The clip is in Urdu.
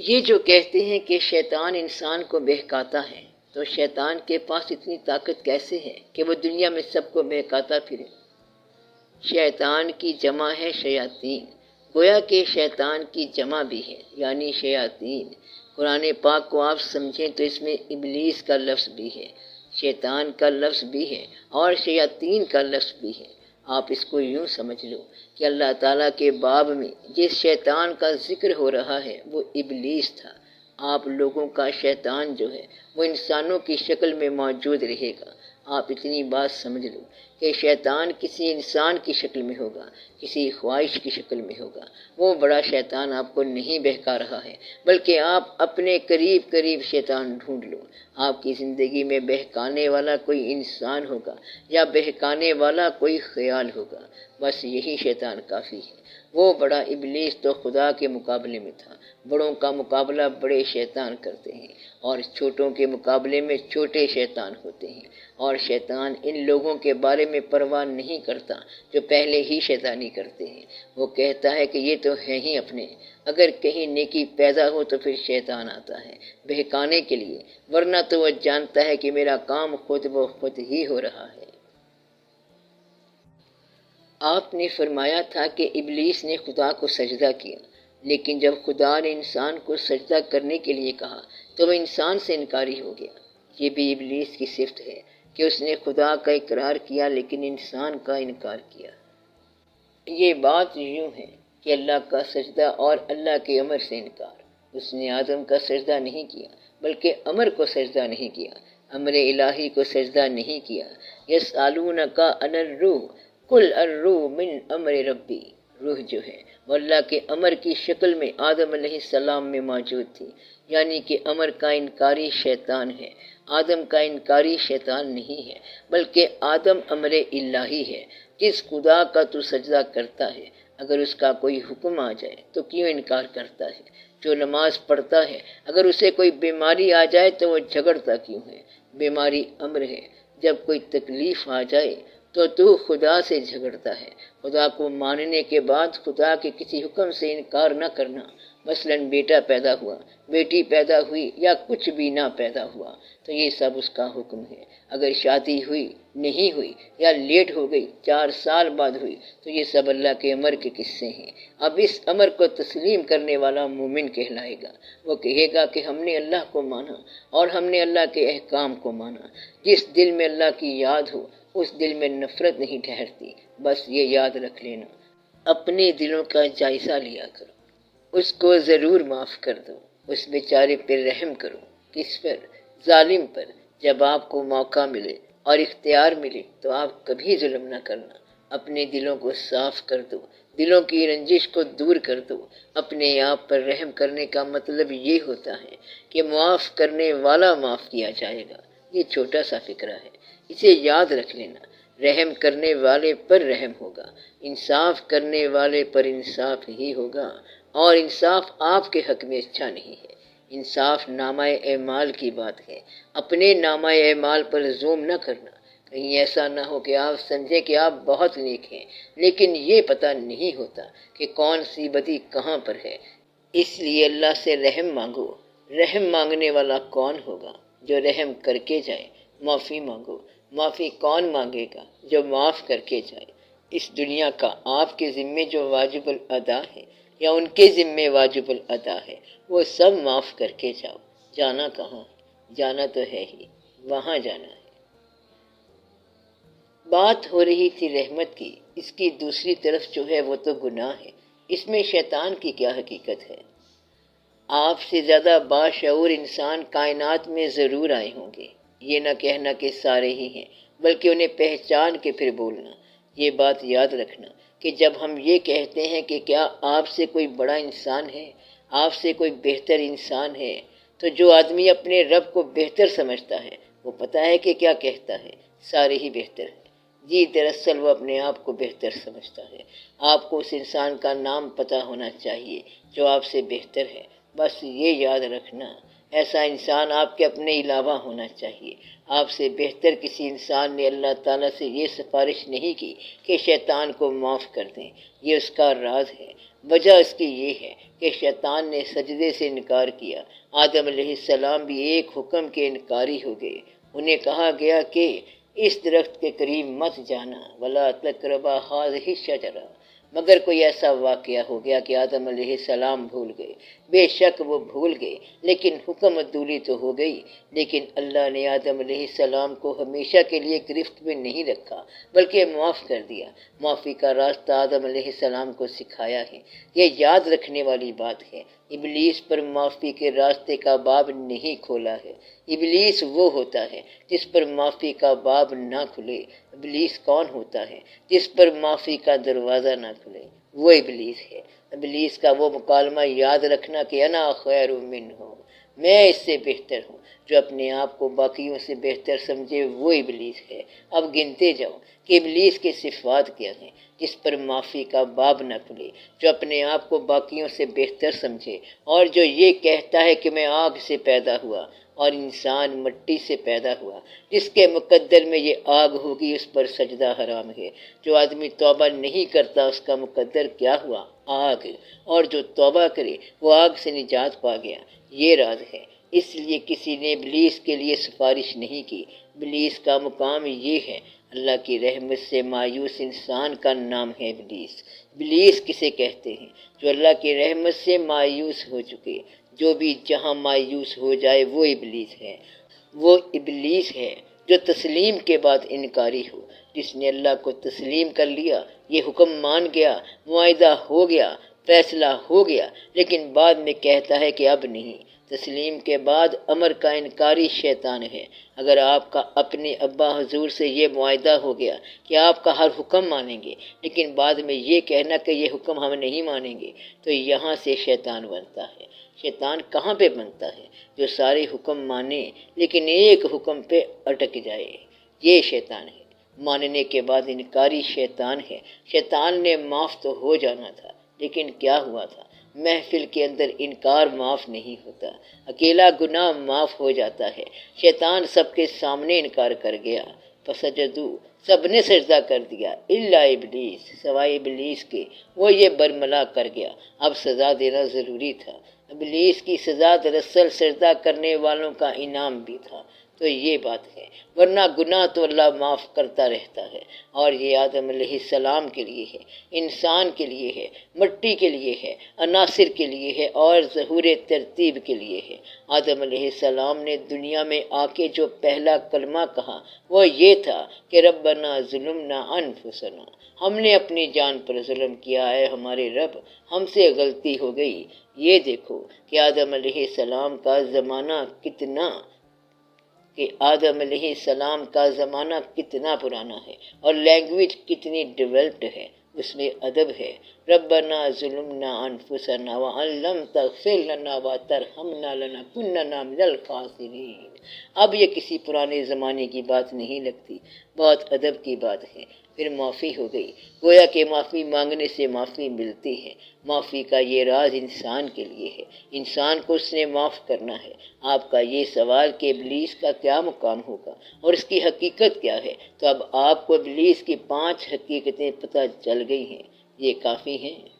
یہ جو کہتے ہیں کہ شیطان انسان کو بہکاتا ہے، تو شیطان کے پاس اتنی طاقت کیسے ہے کہ وہ دنیا میں سب کو بہکاتا پھرے؟ شیطان کی جمع ہے شیاطین، گویا کہ شیطان کی جمع بھی ہے یعنی شیاطین۔ قرآن پاک کو آپ سمجھیں تو اس میں ابلیس کا لفظ بھی ہے، شیطان کا لفظ بھی ہے اور شیاطین کا لفظ بھی ہے۔ آپ اس کو یوں سمجھ لو کہ اللہ تعالیٰ کے باب میں جس شیطان کا ذکر ہو رہا ہے وہ ابلیس تھا۔ آپ لوگوں کا شیطان جو ہے وہ انسانوں کی شکل میں موجود رہے گا۔ آپ اتنی بات سمجھ لو کہ شیطان کسی انسان کی شکل میں ہوگا، کسی خواہش کی شکل میں ہوگا۔ وہ بڑا شیطان آپ کو نہیں بہکا رہا ہے، بلکہ آپ اپنے قریب شیطان ڈھونڈ لو۔ آپ کی زندگی میں بہکانے والا کوئی انسان ہوگا یا بہکانے والا کوئی خیال ہوگا، بس یہی شیطان کافی ہے۔ وہ بڑا ابلیس تو خدا کے مقابلے میں تھا۔ بڑوں کا مقابلہ بڑے شیطان کرتے ہیں اور چھوٹوں کے مقابلے میں چھوٹے شیطان ہوتے ہیں، اور شیطان ان لوگوں کے بارے میں پرواہ نہیں کرتا جو پہلے ہی شیطانی کرتے ہیں۔ وہ کہتا ہے کہ یہ تو ہیں ہی اپنے، اگر کہیں نیکی پیدا ہو تو پھر شیطان آتا ہے بہکانے کے لیے، ورنہ تو وہ جانتا ہے کہ میرا کام خود بخود ہی ہو رہا ہے۔ آپ نے فرمایا تھا کہ ابلیس نے خدا کو سجدہ کیا، لیکن جب خدا نے انسان کو سجدہ کرنے کے لیے کہا تو وہ انسان سے انکاری ہو گیا۔ یہ بھی ابلیس کی صفت ہے کہ اس نے خدا کا اقرار کیا لیکن انسان کا انکار کیا۔ یہ بات یوں ہے کہ اللہ کا سجدہ اور اللہ کے امر سے انکار۔ اس نے آدم کا سجدہ نہیں کیا بلکہ امر کو سجدہ نہیں کیا، امر الہی کو سجدہ نہیں کیا۔ یسألونک عن الروح قل الروح من امر ربی، روح جو ہے وہ اللہ کے امر کی شکل میں آدم علیہ السلام میں موجود تھی، یعنی کہ امر کا انکاری شیطان ہے۔ آدم کا انکاری شیطان نہیں ہے بلکہ آدم امر الہی ہے۔ جس خدا کا تو سجدہ کرتا ہے، اگر اس کا کوئی حکم آ جائے تو کیوں انکار کرتا ہے؟ جو نماز پڑھتا ہے، اگر اسے کوئی بیماری آ جائے تو وہ جھگڑتا کیوں ہے؟ بیماری امر ہے۔ جب کوئی تکلیف آ جائے تو خدا سے جھگڑتا ہے۔ خدا کو ماننے کے بعد خدا کے کسی حکم سے انکار نہ کرنا، مثلا بیٹا پیدا ہوا، بیٹی پیدا ہوئی یا کچھ بھی نہ پیدا ہوا تو یہ سب اس کا حکم ہے۔ اگر شادی ہوئی، نہیں ہوئی یا لیٹ ہو گئی، 4 سال بعد ہوئی تو یہ سب اللہ کے امر کے قصے ہیں۔ اب اس امر کو تسلیم کرنے والا مومن کہلائے گا۔ وہ کہے گا کہ ہم نے اللہ کو مانا اور ہم نے اللہ کے احکام کو مانا۔ جس دل میں اللہ کی یاد ہو اس دل میں نفرت نہیں ٹھہرتی، بس یہ یاد رکھ لینا۔ اپنے دلوں کا جائزہ لیا کرو، اس کو ضرور معاف کر دو، اس بیچارے پر رحم کرو۔ کس پر؟ ظالم پر۔ جب آپ کو موقع ملے اور اختیار ملے تو آپ کبھی ظلم نہ کرنا۔ اپنے دلوں کو صاف کر دو، دلوں کی رنجش کو دور کر دو۔ اپنے آپ پر رحم کرنے کا مطلب یہ ہوتا ہے کہ معاف کرنے والا معاف کیا جائے گا۔ یہ چھوٹا سا فکرہ ہے، اسے یاد رکھ لینا۔ رحم کرنے والے پر رحم ہوگا، انصاف کرنے والے پر انصاف ہی ہوگا، اور انصاف آپ کے حق میں اچھا نہیں ہے۔ انصاف نامہ اعمال کی بات ہے، اپنے نامہ اعمال پر زوم نہ کرنا۔ کہیں ایسا نہ ہو کہ آپ سمجھیں کہ آپ بہت نیک ہیں لیکن یہ پتہ نہیں ہوتا کہ کون سی بدی کہاں پر ہے۔ اس لیے اللہ سے رحم مانگو۔ رحم مانگنے والا کون ہوگا؟ جو رحم کر کے جائے۔ معافی مانگو۔ معافی کون مانگے گا؟ جو معاف کر کے جائے۔ اس دنیا کا آپ کے ذمے جو واجب الادا ہے یا ان کے ذمے واجب الادا ہے وہ سب معاف کر کے جاؤ۔ جانا کہاں ہے؟ جانا تو ہے ہی، وہاں جانا ہے۔ بات ہو رہی تھی رحمت کی، اس کی دوسری طرف جو ہے وہ تو گناہ ہے۔ اس میں شیطان کی کیا حقیقت ہے؟ آپ سے زیادہ باشعور انسان کائنات میں ضرور آئے ہوں گے۔ یہ نہ کہنا کہ سارے ہی ہیں، بلکہ انہیں پہچان کے پھر بولنا۔ یہ بات یاد رکھنا کہ جب ہم یہ کہتے ہیں کہ کیا آپ سے کوئی بڑا انسان ہے، آپ سے کوئی بہتر انسان ہے، تو جو آدمی اپنے رب کو بہتر سمجھتا ہے وہ پتہ ہے کہ کیا کہتا ہے؟ سارے ہی بہتر ہیں۔ جی دراصل وہ اپنے آپ کو بہتر سمجھتا ہے۔ آپ کو اس انسان کا نام پتہ ہونا چاہیے جو آپ سے بہتر ہے۔ بس یہ یاد رکھنا، ایسا انسان آپ کے اپنے علاوہ ہونا چاہیے۔ آپ سے بہتر کسی انسان نے اللہ تعالیٰ سے یہ سفارش نہیں کی کہ شیطان کو معاف کر دیں، یہ اس کا راز ہے۔ وجہ اس کی یہ ہے کہ شیطان نے سجدے سے انکار کیا۔ آدم علیہ السلام بھی ایک حکم کے انکاری ہو گئے۔ انہیں کہا گیا کہ اس درخت کے قریب مت جانا، ولا تقربا هذه الشجرہ، مگر کوئی ایسا واقعہ ہو گیا کہ آدم علیہ السلام بھول گئے۔ بے شک وہ بھول گئے، لیکن حکم عدولی تو ہو گئی۔ لیکن اللہ نے آدم علیہ السلام کو ہمیشہ کے لیے گرفت میں نہیں رکھا، بلکہ معاف کر دیا۔ معافی کا راستہ آدم علیہ السلام کو سکھایا ہے۔ یہ یاد رکھنے والی بات ہے۔ ابلیس پر معافی کے راستے کا باب نہیں کھولا ہے۔ ابلیس وہ ہوتا ہے جس پر معافی کا باب نہ کھلے۔ ابلیس کون ہوتا ہے جس پر معافی کا دروازہ نہ کھلے؟ وہ ابلیس ہے۔ ابلیس کا وہ مکالمہ یاد رکھنا کہ انا خیر منہ، میں اس سے بہتر ہوں۔ جو اپنے آپ کو باقیوں سے بہتر سمجھے وہ ابلیس ہے۔ اب گنتے جاؤ کہ ابلیس کے صفات کیا ہیں جس پر معافی کا باب نہ کھلے۔ جو اپنے آپ کو باقیوں سے بہتر سمجھے اور جو یہ کہتا ہے کہ میں آگ سے پیدا ہوا اور انسان مٹی سے پیدا ہوا، جس کے مقدر میں یہ آگ ہوگی اس پر سجدہ حرام ہے۔ جو آدمی توبہ نہیں کرتا اس کا مقدر کیا ہوا؟ آگ، اور جو توبہ کرے وہ آگ سے نجات پا گیا۔ یہ راز ہے۔ اس لیے کسی نے ابلیس کے لیے سفارش نہیں کی۔ ابلیس کا مقام یہ ہے۔ اللہ کی رحمت سے مایوس انسان کا نام ہے ابلیس۔ ابلیس کسے کہتے ہیں؟ جو اللہ کی رحمت سے مایوس ہو چکے۔ جو بھی جہاں مایوس ہو جائے وہ ابلیس ہے۔ وہ ابلیس ہے جو تسلیم کے بعد انکاری ہو۔ جس نے اللہ کو تسلیم کر لیا، یہ حکم مان گیا، معاہدہ ہو گیا، فیصلہ ہو گیا، لیکن بعد میں کہتا ہے کہ اب نہیں۔ تسلیم کے بعد امر کا انکاری شیطان ہے۔ اگر آپ کا اپنے ابا حضور سے یہ معاہدہ ہو گیا کہ آپ کا ہر حکم مانیں گے، لیکن بعد میں یہ کہنا کہ یہ حکم ہم نہیں مانیں گے، تو یہاں سے شیطان بنتا ہے۔ شیطان کہاں پہ بنتا ہے؟ جو سارے حکم مانے لیکن ایک حکم پہ اٹک جائے، یہ شیطان ہے۔ ماننے کے بعد انکاری شیطان ہے۔ شیطان نے معاف تو ہو جانا تھا، لیکن کیا ہوا تھا؟ محفل کے اندر انکار معاف نہیں ہوتا، اکیلا گناہ معاف ہو جاتا ہے۔ شیطان سب کے سامنے انکار کر گیا، فسجدو، سب نے سجدہ کر دیا، الا ابلیس، سوائے ابلیس کے، وہ یہ برملا کر گیا۔ اب سزا دینا ضروری تھا۔ ابلیس کی سزا دراصل سجدہ کرنے والوں کا انعام بھی تھا۔ تو یہ بات ہے، ورنہ گناہ تو اللہ معاف کرتا رہتا ہے، اور یہ آدم علیہ السلام کے لیے ہے، انسان کے لیے ہے، مٹی کے لیے ہے، عناصر کے لیے ہے، اور ظہور ترتیب کے لیے ہے۔ آدم علیہ السلام نے دنیا میں آ کے جو پہلا کلمہ کہا وہ یہ تھا کہ ربنا ظلمنا انفسنا، ہم نے اپنی جان پر ظلم کیا ہے، ہمارے رب ہم سے غلطی ہو گئی۔ یہ دیکھو کہ آدم علیہ السلام کا زمانہ کتنا پرانا ہے، اور لینگویج کتنی ڈیولپڈ ہے، اس میں ادب ہے۔ ربنا ظلمنا انفسنا وان لم تغفر لنا وترحمنا لنکونن من الخاسرین۔ اب یہ کسی پرانے زمانے کی بات نہیں لگتی، بہت ادب کی بات ہے۔ پھر معافی ہو گئی، گویا کہ معافی مانگنے سے معافی ملتی ہے۔ معافی کا یہ راز انسان کے لیے ہے، انسان کو اس نے معاف کرنا ہے۔ آپ کا یہ سوال کہ ابلیس کا کیا مقام ہوگا اور اس کی حقیقت کیا ہے، تو اب آپ کو ابلیس کی 5 حقیقتیں پتہ چل گئی ہیں، یہ کافی ہیں۔